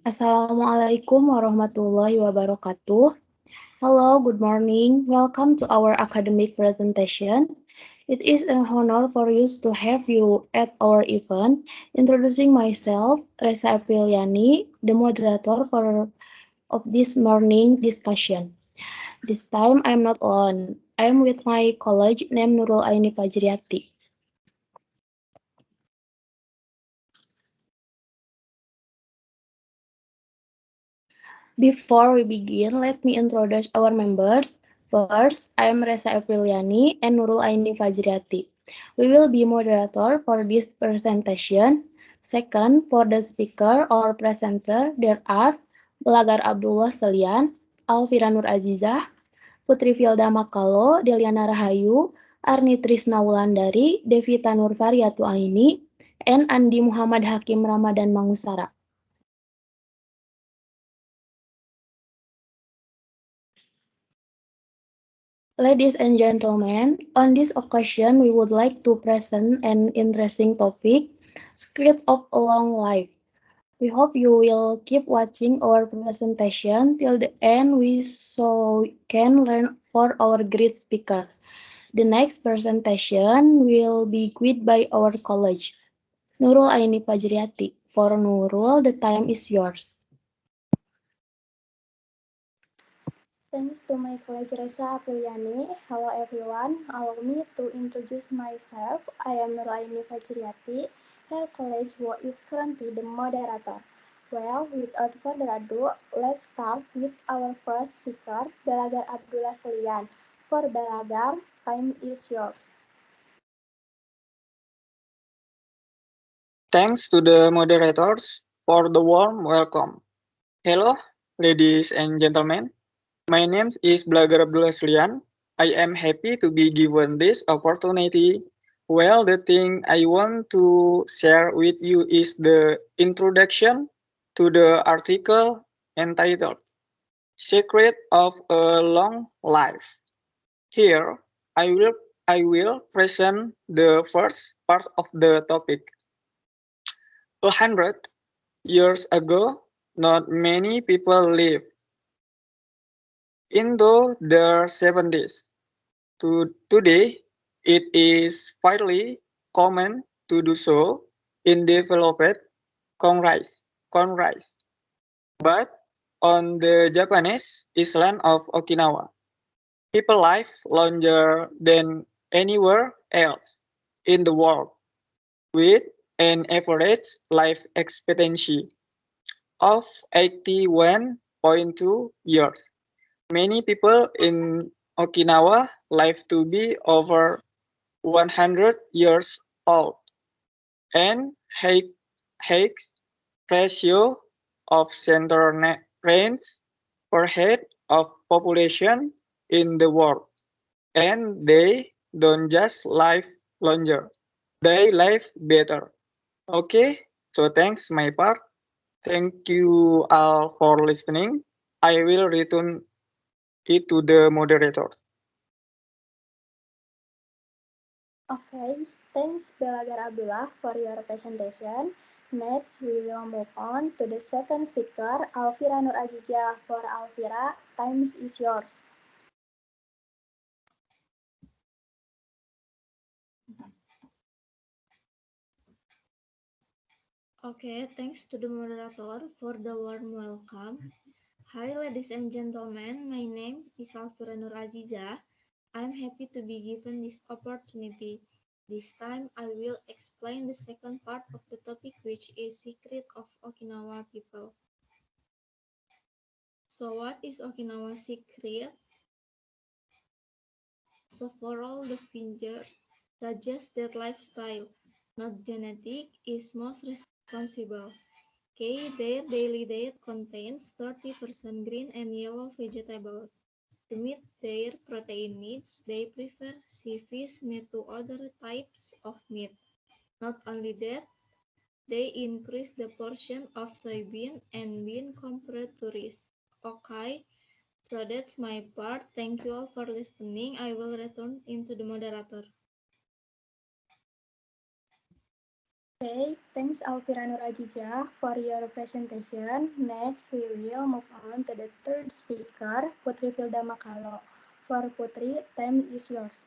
Assalamualaikum warahmatullahi wabarakatuh. Hello, good morning. Welcome to our academic presentation. It is an honor for us to have you at our event. Introducing myself, Reza Apriliani, the moderator of this morning discussion. This time I'm not alone. I'm with my colleague named Nurul Aini Fajriati. Before we begin, let me introduce our members. First, I am Reza Apriliani and Nurul Aini Fajriati. We will be moderator for this presentation. Second, for the speaker or presenter, there are Belagar Abdullah Selian, Alfira Nur Azizah, Putri Filda Makalo, Deliana Rahayu, Arni Trisna Wulandari, Devita Nur Variatu Aini, and Andi Muhammad Hakim Ramadan Mangusara. Ladies and gentlemen, on this occasion we would like to present an interesting topic, Secret of a Long Life. We hope you will keep watching our presentation till the end so can learn for our great speaker. The next presentation will be given by our college, Nurul Aini Fajriati. For Nurul, the time is yours. Thanks to my colleague Reza Apriliani. Hello everyone. Allow me to introduce myself. I am Nuraini Fajriati, her colleague who is currently the moderator. Well, without further ado, let's start with our first speaker, Belagar Abdullah Selian. For Belagar, time is yours. Thanks to the moderators for the warm welcome. Hello, ladies and gentlemen. My name is Belagar Abdullah Selian. I am happy to be given this opportunity. Well, the thing I want to share with you is the introduction to the article entitled Secret of a Long Life. Here, I will present the first part of the topic. 100 years ago, not many people lived into their 70s. Today, it is fairly common to do so in developed countries. But on the Japanese island of Okinawa, people live longer than anywhere else in the world, with an average life expectancy of 81.2 years. Many people in Okinawa live to be over 100 years old, and high ratio of center range per head of population in the world. And they don't just live longer, they live better. Okay, so thanks my part. Thank you all for listening. I will return it to the moderator. Okay, thanks Belagar Abdullah for your presentation. Next, we will move on to the second speaker, Alfira Nur Azizah. For Alfira, time is yours. Okay, thanks to the moderator for the warm welcome. Hi ladies and gentlemen, my name is Alfira Nur Azizah. I'm happy to be given this opportunity. This time I will explain the second part of the topic, which is Secret of Okinawa People. So what is Okinawa secret? So for all the fingers suggest that lifestyle, not genetic, is most responsible. Okay, their daily diet contains 30% green and yellow vegetables. To meet their protein needs, they prefer seafish meat to other types of meat. Not only that, they increase the portion of soybean and bean compared to rice. Okay, so that's my part. Thank you all for listening. I will return into the moderator. Okay, thanks Alfira Nur Ajijah for your presentation. Next, we will move on to the third speaker, Putri Filda Makalo. For Putri, time is yours.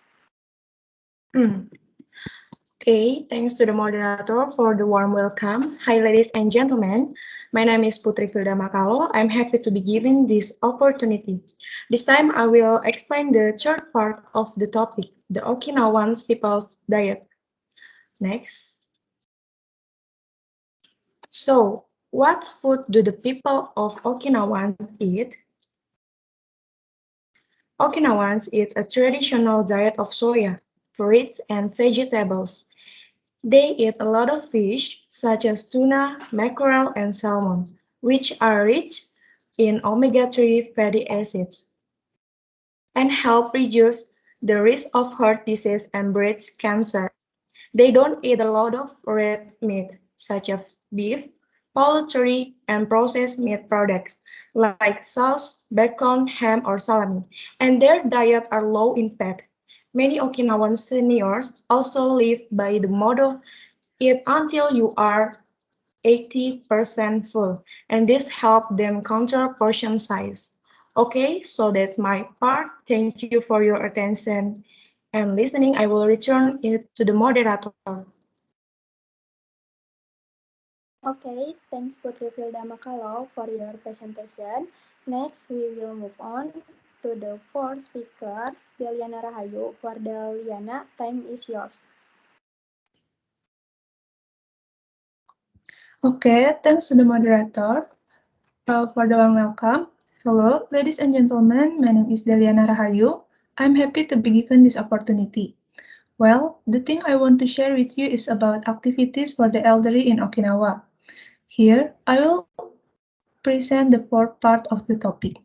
Okay, thanks to the moderator for the warm welcome. Hi, ladies and gentlemen. My name is Putri Filda Makalo. I'm happy to be given this opportunity. This time, I will explain the third part of the topic, the Okinawan people's diet. Next. So, what food do the people of Okinawa eat? Okinawans eat a traditional diet of soya, fruits, and vegetables. They eat a lot of fish, such as tuna, mackerel, and salmon, which are rich in omega-3 fatty acids and help reduce the risk of heart disease and breast cancer. They don't eat a lot of red meat, such as beef, poultry, and processed meat products like sauce, bacon, ham, or salami, and their diet are low in fat. Many Okinawan seniors also live by the motto, eat until you are 80% full, and this helps them control portion size. Okay, so that's my part. Thank you for your attention and listening. I will return it to the moderator. Okay, thanks Putri Filda Makalo for your presentation. Next, we will move on to the four speakers, Deliana Rahayu. For Deliana, time is yours. Okay, thanks to the moderator for the warm welcome. Hello, ladies and gentlemen. My name is Deliana Rahayu. I'm happy to be given this opportunity. Well, the thing I want to share with you is about activities for the elderly in Okinawa. Here, I will present the fourth part of the topic.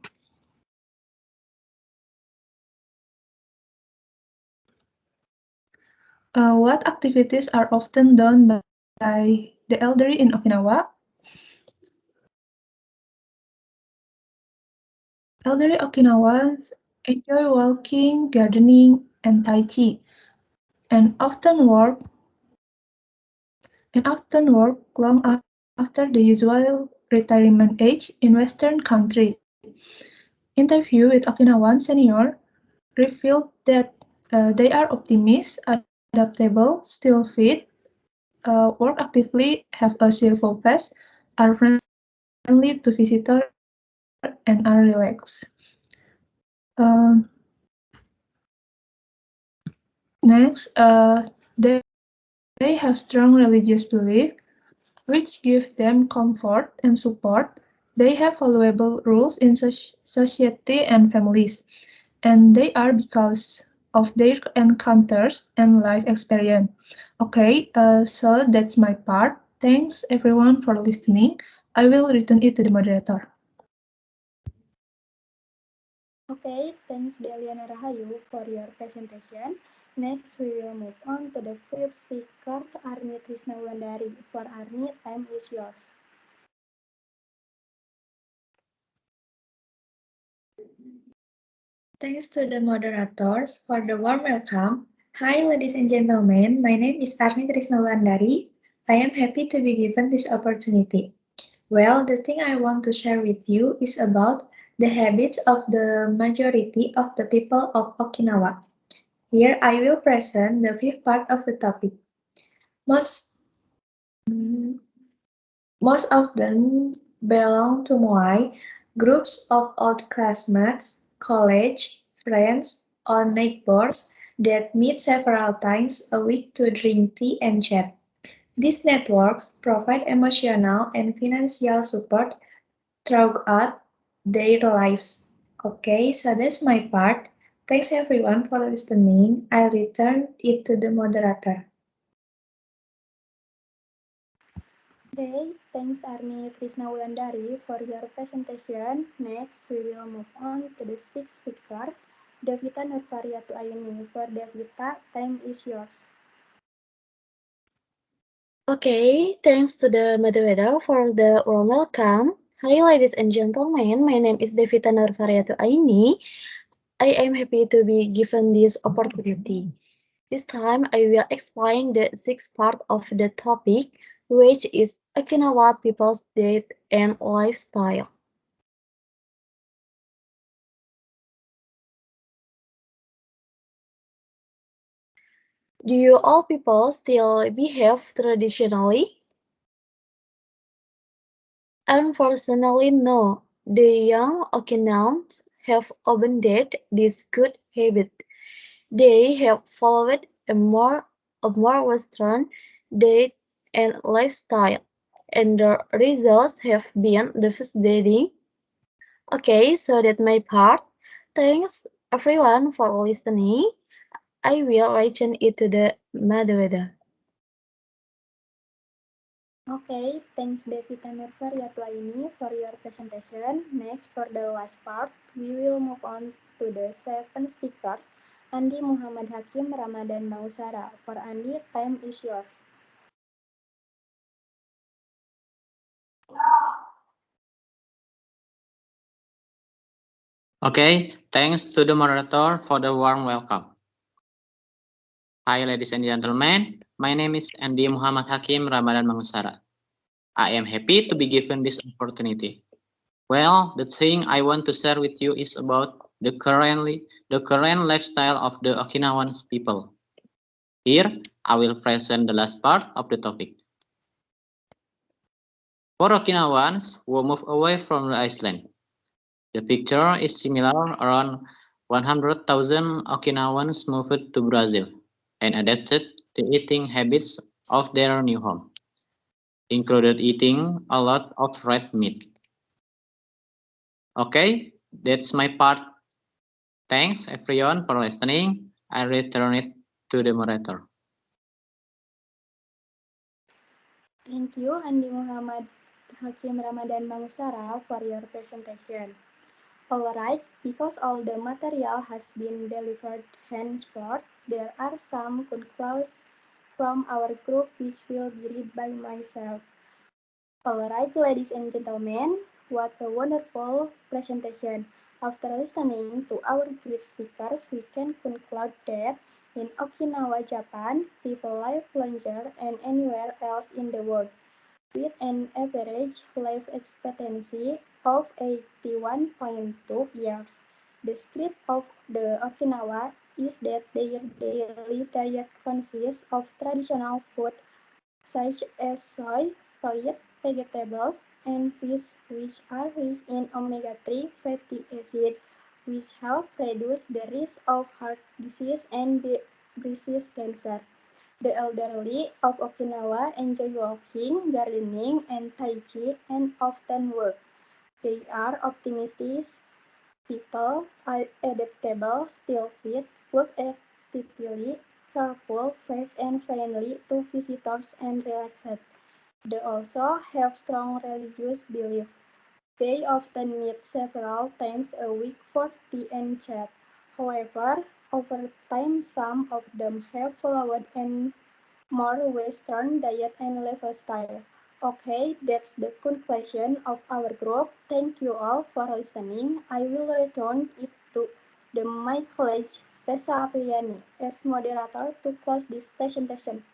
What activities are often done by the elderly in Okinawa? Elderly Okinawans enjoy walking, gardening, and tai chi, and often work long after the usual retirement age in Western countries. Interview with Okinawan senior revealed that they are optimistic, adaptable, still fit, work actively, have a cheerful face, are friendly to visitors, and are relaxed. Next, they have strong religious belief, which give them comfort and support. They have valuable roles in society and families, and they are because of their encounters and life experience. Okay, so that's my part. Thanks everyone for listening. I will return it to the moderator. Okay, thanks Deliana Rahayu for your presentation. Next, we will move on to the fifth speaker, Arni Trisnawandari. For Arni, time is yours. Thanks to the moderators for the warm welcome. Hi, ladies and gentlemen. My name is Arni Trisnawandari. I am happy to be given this opportunity. Well, the thing I want to share with you is about the habits of the majority of the people of Okinawa. Here I will present the fifth part of the topic. Most of them belong to Moai, groups of old classmates, college friends, or neighbors that meet several times a week to drink tea and chat. These networks provide emotional and financial support throughout their lives. Okay, so that's my part. Thanks everyone for listening. I'll return it to the moderator. Okay, thanks Arni Trisnawandari for your presentation. Next, we will move on to the sixth speakers, Devita Nurfariatu Aini. For Devita, time is yours. Okay, thanks to the moderator for the warm welcome. Hi, ladies and gentlemen. My name is Devita Nurfariatu Aini. I am happy to be given this opportunity. This time, I will explain the sixth part of the topic, which is Okinawa people's diet and lifestyle. Do you all people still behave traditionally? Unfortunately, no. The young Okinawans have abandoned this good habit. They have followed a more Western diet and lifestyle, and the results have been devastating. Okay, so that's my part. Thanks everyone for listening. I will return it to the moderator. Okay, thanks Devita Nurfaryatwaini for your presentation. Next, for the last part, we will move on to the 7 speakers, Andi Muhammad Hakim Ramadan Mausara. For Andi, time is yours. Okay, thanks to the moderator for the warm welcome. Hi ladies and gentlemen, my name is Andi Muhammad Hakim Ramadan Mangusara. I am happy to be given this opportunity. Well, the thing I want to share with you is about the current lifestyle of the Okinawan people. Here, I will present the last part of the topic. For Okinawans who move away from the island, the picture is similar. Around 100,000 Okinawans moved to Brazil and adapted the eating habits of their new home, included eating a lot of red meat. Okay, that's my part. Thanks everyone for listening. I return it to the moderator. Thank you, Andi Muhammad Hakim Ramadan Mangusara, for your presentation. Alright, because all the material has been delivered henceforth, there are some conclusions from our group which will be read by myself. Alright, ladies and gentlemen, what a wonderful presentation. After listening to our great speakers, we can conclude that in Okinawa, Japan, people live longer than anywhere else in the world, with an average life expectancy of 81.2 years. The script of the Okinawa is that their daily diet consists of traditional food such as soy, fried vegetables, and fish, which are rich in omega-3 fatty acids, which help reduce the risk of heart disease and breast cancer. The elderly of Okinawa enjoy walking, gardening, and tai chi, and often work. They are optimistic people, are adaptable, still fit, work actively, careful, fast, and friendly to visitors, and relaxed. They also have strong religious beliefs. They often meet several times a week for tea and chat. However, over time some of them have followed a more Western diet and lifestyle. Okay, that's the conclusion of our group. Thank you all for listening. I will return it to my colleague Reza Apriliani as moderator to close this presentation.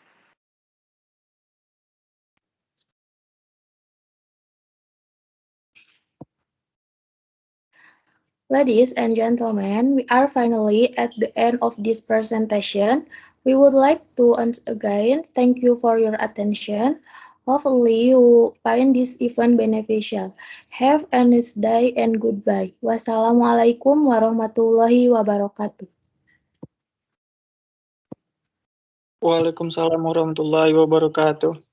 Ladies and gentlemen, we are finally at the end of this presentation. We would like to once again thank you for your attention. Hopefully you find this event beneficial. Have a nice day and goodbye. Wassalamualaikum warahmatullahi wabarakatuh. Waalaikumsalam warahmatullahi wabarakatuh.